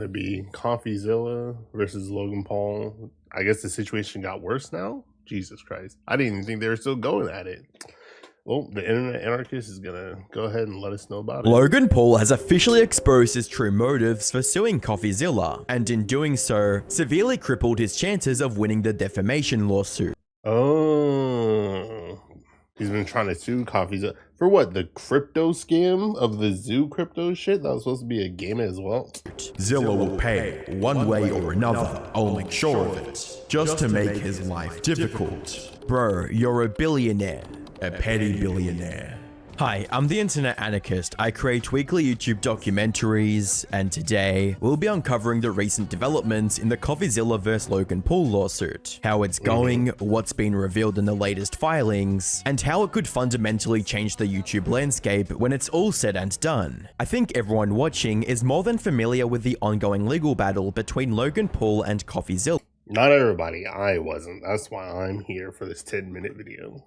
It'd be Coffeezilla versus Logan Paul. I guess the situation got worse now. Jesus Christ. I didn't even think they were still going at it. Well, the internet anarchist is gonna go ahead and let us know about it. Logan Paul has officially exposed his true motives for suing Coffeezilla, and in doing so, severely crippled his chances of winning the defamation lawsuit. Oh, he's been trying to sue Coffeezilla for what? The crypto scam of the zoo crypto shit that was supposed to be a game as well. Zilla will pay one way or another, I'll make sure of it, just to make his life difficult. Bro, you're a billionaire. A petty billionaire. Hi, I'm the Internet Anarchist. I create weekly YouTube documentaries, and today we'll be uncovering the recent developments in the Coffeezilla vs. Logan Paul lawsuit, how it's going, what's been revealed in the latest filings, and how it could fundamentally change the YouTube landscape when it's all said and done. I think everyone watching is more than familiar with the ongoing legal battle between Logan Paul and Coffeezilla. Not everybody. I wasn't. That's why I'm here for this 10-minute video.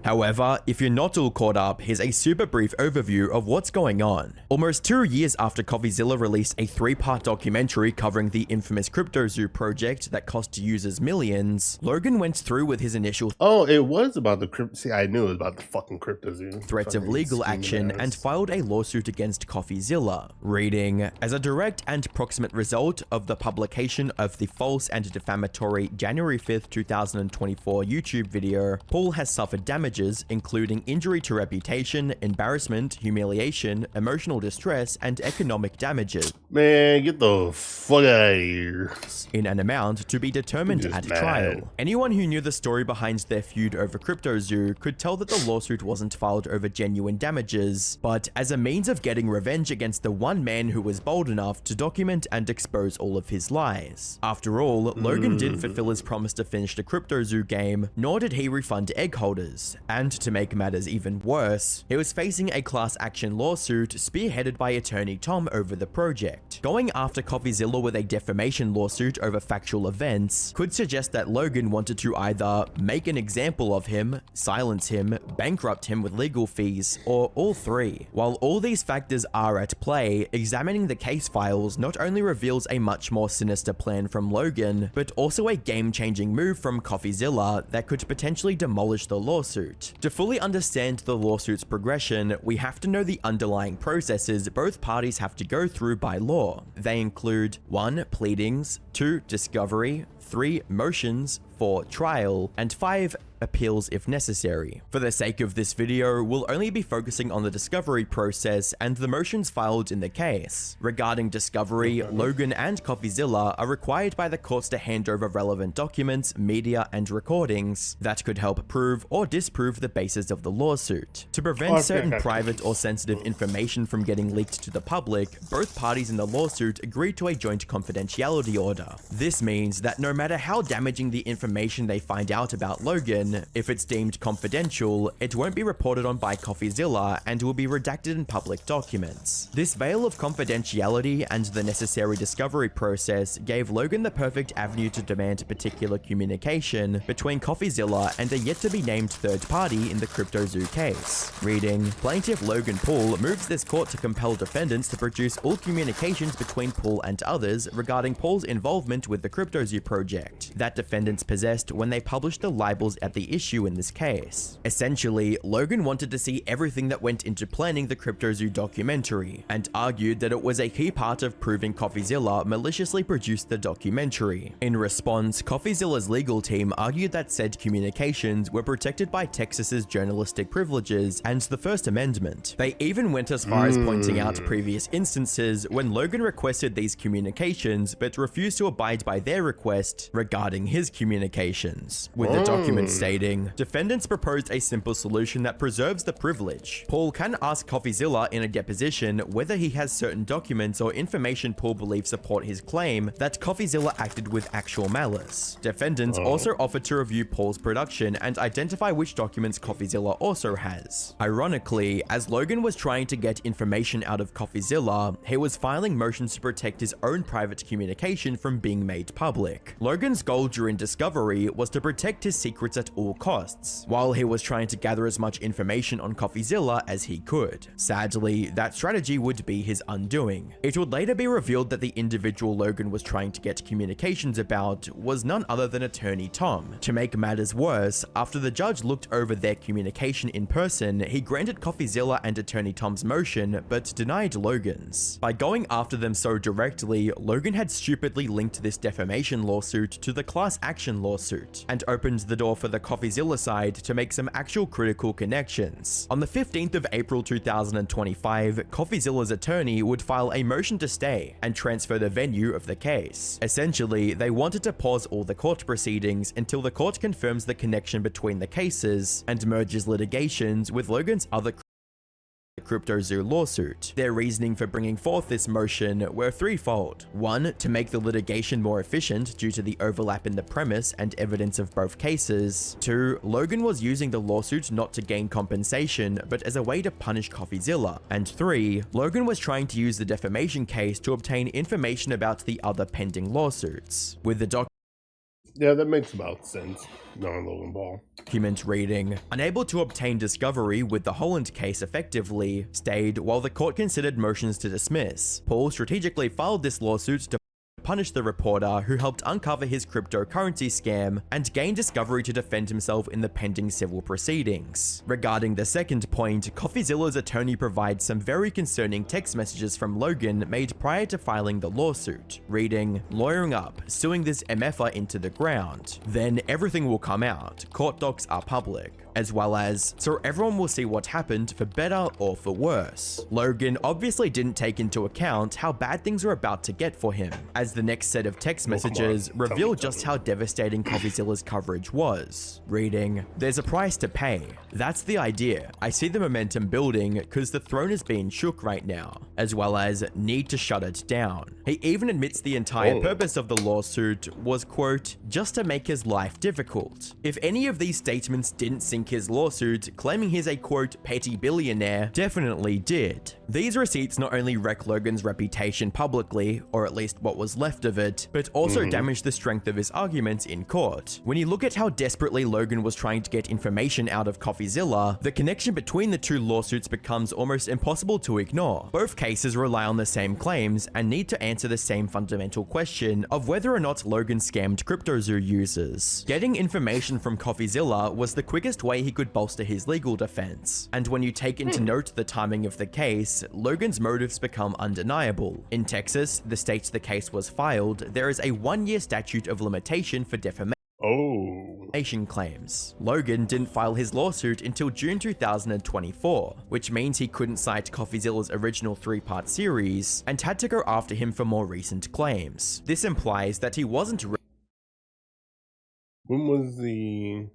However, if you're not all caught up, here's a super brief overview of what's going on. Almost 2 years after Coffeezilla released a 3-part documentary covering the infamous CryptoZoo project that cost users millions, Logan went through with his initial it was about the crypto. See, I knew it was about the fucking CryptoZoo. threats of legal action and filed a lawsuit against Coffeezilla, reading, as a direct and proximate result of the publication of the false and defamatory January 5th, 2024 YouTube video, Paul has suffered damages including injury to reputation, embarrassment, humiliation, emotional distress, and economic damages. Man, get the fuck out of here. In an amount to be determined at trial. Anyone who knew the story behind their feud over CryptoZoo could tell that the lawsuit wasn't filed over genuine damages, but as a means of getting revenge against the one man who was bold enough to document and expose all of his lies. After all, Logan didn't fulfill his promise to finish the CryptoZoo game, nor did he refund egg holders. And to make matters even worse, he was facing a class action lawsuit spearheaded by attorney Tom over the project. Going after Coffeezilla with a defamation lawsuit over factual events could suggest that Logan wanted to either make an example of him, silence him, bankrupt him with legal fees, or all three. While all these factors are at play, examining the case files not only reveals a much more sinister plan from Logan, but also a game-changing move from Coffeezilla that could potentially demolish the lawsuit. To fully understand the lawsuit's progression, we have to know the underlying processes both parties have to go through by law. They include 1. Pleadings, 2. Discovery, 3. Motions, 4. Trial, and 5. Appeals if necessary. For the sake of this video, we'll only be focusing on the discovery process and the motions filed in the case. Regarding discovery, Logan and Coffeezilla are required by the courts to hand over relevant documents, media, and recordings that could help prove or disprove the basis of the lawsuit. To prevent certain private or sensitive information from getting leaked to the public, both parties in the lawsuit agreed to a joint confidentiality order. This means that no matter how damaging the information they find out about Logan, if it's deemed confidential, it won't be reported on by Coffeezilla and will be redacted in public documents. This veil of confidentiality and the necessary discovery process gave Logan the perfect avenue to demand particular communication between Coffeezilla and a yet-to-be-named third party in the CryptoZoo case. Reading, plaintiff Logan Paul moves this court to compel defendants to produce all communications between Paul and others regarding Paul's involvement with the CryptoZoo project that defendants possessed when they published the libels at the issue in this case. Essentially, Logan wanted to see everything that went into planning the CryptoZoo documentary, and argued that it was a key part of proving Coffeezilla maliciously produced the documentary. In response, Coffeezilla's legal team argued that said communications were protected by Texas's journalistic privileges and the First Amendment. They even went as far as pointing out previous instances when Logan requested these communications but refused to abide by their request regarding his communications, with the documents stating, defendants proposed a simple solution that preserves the privilege. Paul can ask Coffeezilla in a deposition whether he has certain documents or information Paul believes support his claim that Coffeezilla acted with actual malice. Defendants also offered to review Paul's production and identify which documents Coffeezilla also has. Ironically, as Logan was trying to get information out of Coffeezilla, he was filing motions to protect his own private communication from being made public. Logan's goal during discovery was to protect his secrets at all costs, while he was trying to gather as much information on Coffeezilla as he could. Sadly, that strategy would be his undoing. It would later be revealed that the individual Logan was trying to get communications about was none other than attorney Tom. To make matters worse, after the judge looked over their communication in person, he granted Coffeezilla and attorney Tom's motion, but denied Logan's. By going after them so directly, Logan had stupidly linked this defamation lawsuit to the class action lawsuit, and opened the door for the Coffeezilla side to make some actual critical connections. On the 15th of April 2025, Coffeezilla's attorney would file a motion to stay and transfer the venue of the case. Essentially, they wanted to pause all the court proceedings until the court confirms the connection between the cases and merges litigations with Logan's other CryptoZoo lawsuit. Their reasoning for bringing forth this motion were threefold. One, to make the litigation more efficient due to the overlap in the premise and evidence of both cases. Two, Logan was using the lawsuit not to gain compensation, but as a way to punish Coffeezilla. And three, Logan was trying to use the defamation case to obtain information about the other pending lawsuits. With the Yeah, that makes about sense. Knowing Logan Paul. Document reading, unable to obtain discovery with the Holland case effectively, stayed while the court considered motions to dismiss. Paul strategically filed this lawsuit to punish the reporter who helped uncover his cryptocurrency scam and gain discovery to defend himself in the pending civil proceedings. Regarding the second point, Coffeezilla's attorney provides some very concerning text messages from Logan made prior to filing the lawsuit, reading, "Lawyering up, suing this MFer into the ground. Then everything will come out. Court docs are public." As well as, "So everyone will see what happened for better or for worse." Logan obviously didn't take into account how bad things were about to get for him, as the next set of text messages reveal just how devastating Coffeezilla's coverage was. Reading, "There's a price to pay. That's the idea. I see the momentum building because the throne is being shook right now." As well as, "Need to shut it down." He even admits the entire purpose of the lawsuit was, quote, "just to make his life difficult." If any of these statements didn't sink his lawsuit, claiming he's a, quote, "petty billionaire," definitely did. These receipts not only wreck Logan's reputation publicly, or at least what was left of it, but also damage the strength of his arguments in court. When you look at how desperately Logan was trying to get information out of Coffeezilla, the connection between the two lawsuits becomes almost impossible to ignore. Both cases rely on the same claims and need to answer the same fundamental question of whether or not Logan scammed CryptoZoo users. Getting information from Coffeezilla was the quickest way he could bolster his legal defense. And when you take into note the timing of the case, Logan's motives become undeniable. In Texas, the state the case was filed, there is a 1-year statute of limitation for defamation claims. Logan didn't file his lawsuit until June 2024, which means he couldn't cite Coffeezilla's original 3-part series and had to go after him for more recent claims. This implies that he wasn't When was the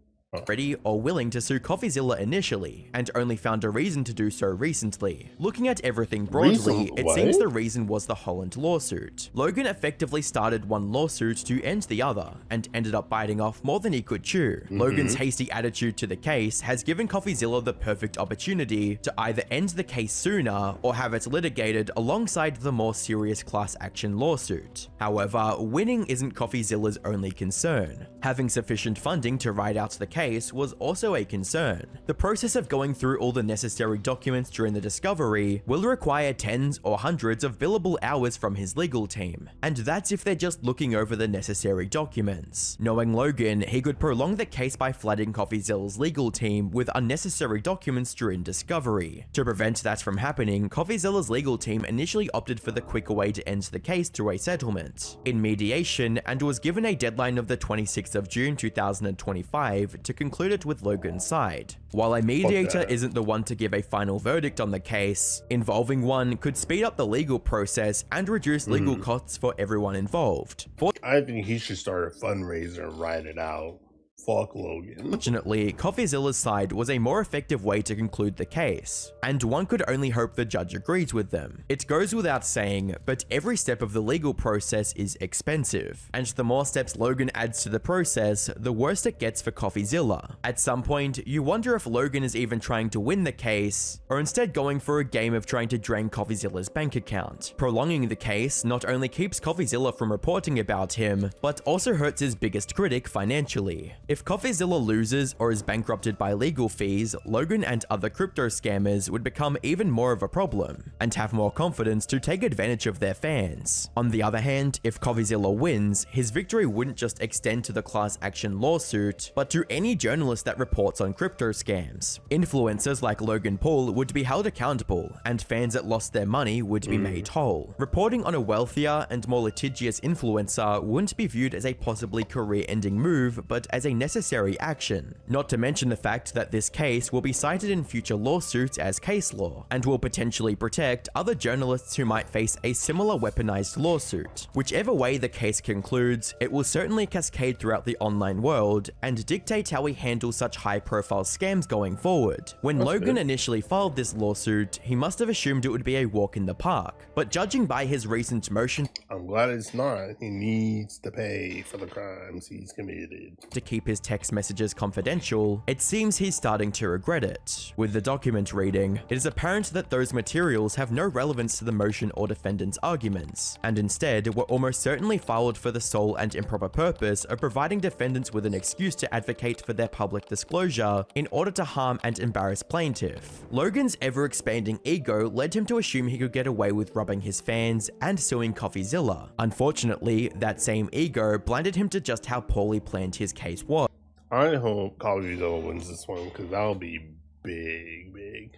ready or willing to sue Coffeezilla initially, and only found a reason to do so recently. Looking at everything broadly, it seems the reason was the Holland lawsuit. Logan effectively started one lawsuit to end the other, and ended up biting off more than he could chew. Logan's hasty attitude to the case has given Coffeezilla the perfect opportunity to either end the case sooner, or have it litigated alongside the more serious class action lawsuit. However, winning isn't Coffeezilla's only concern. Having sufficient funding to ride out the case was also a concern. The process of going through all the necessary documents during the discovery will require tens or hundreds of billable hours from his legal team, and that's if they're just looking over the necessary documents. Knowing Logan, he could prolong the case by flooding Coffeezilla's legal team with unnecessary documents during discovery. To prevent that from happening, Coffeezilla's legal team initially opted for the quicker way to end the case through a settlement in mediation, and was given a deadline of the 26th of June 2025 to conclude it with Logan's side. While a mediator isn't the one to give a final verdict on the case, involving one could speed up the legal process and reduce legal costs for everyone involved. I think he should start a fundraiser and ride it out. Fuck Logan. Fortunately, Coffeezilla's side was a more effective way to conclude the case, and one could only hope the judge agrees with them. It goes without saying, but every step of the legal process is expensive, and the more steps Logan adds to the process, the worse it gets for Coffeezilla. At some point, you wonder if Logan is even trying to win the case, or instead going for a game of trying to drain Coffeezilla's bank account. Prolonging the case not only keeps Coffeezilla from reporting about him, but also hurts his biggest critic financially. If Coffeezilla loses or is bankrupted by legal fees, Logan and other crypto scammers would become even more of a problem, and have more confidence to take advantage of their fans. On the other hand, if Coffeezilla wins, his victory wouldn't just extend to the class action lawsuit, but to any journalist that reports on crypto scams. Influencers like Logan Paul would be held accountable, and fans that lost their money would be made whole. Reporting on a wealthier and more litigious influencer wouldn't be viewed as a possibly career-ending move, but as a necessary action. Not to mention the fact that this case will be cited in future lawsuits as case law, and will potentially protect other journalists who might face a similar weaponized lawsuit. Whichever way the case concludes, it will certainly cascade throughout the online world, and dictate how we handle such high-profile scams going forward. When Logan initially filed this lawsuit, he must have assumed it would be a walk in the park, but judging by his recent motion, I'm glad it's not. He needs to pay for the crimes he's committed. To keep his text messages confidential, it seems he's starting to regret it. With the document reading, it is apparent that those materials have no relevance to the motion or defendant's arguments, and instead were almost certainly filed for the sole and improper purpose of providing defendants with an excuse to advocate for their public disclosure in order to harm and embarrass plaintiff. Logan's ever-expanding ego led him to assume he could get away with robbing his fans and suing Coffeezilla. Unfortunately, that same ego blinded him to just how poorly planned his case was. I hope Coffeezilla wins this one, because that'll be big.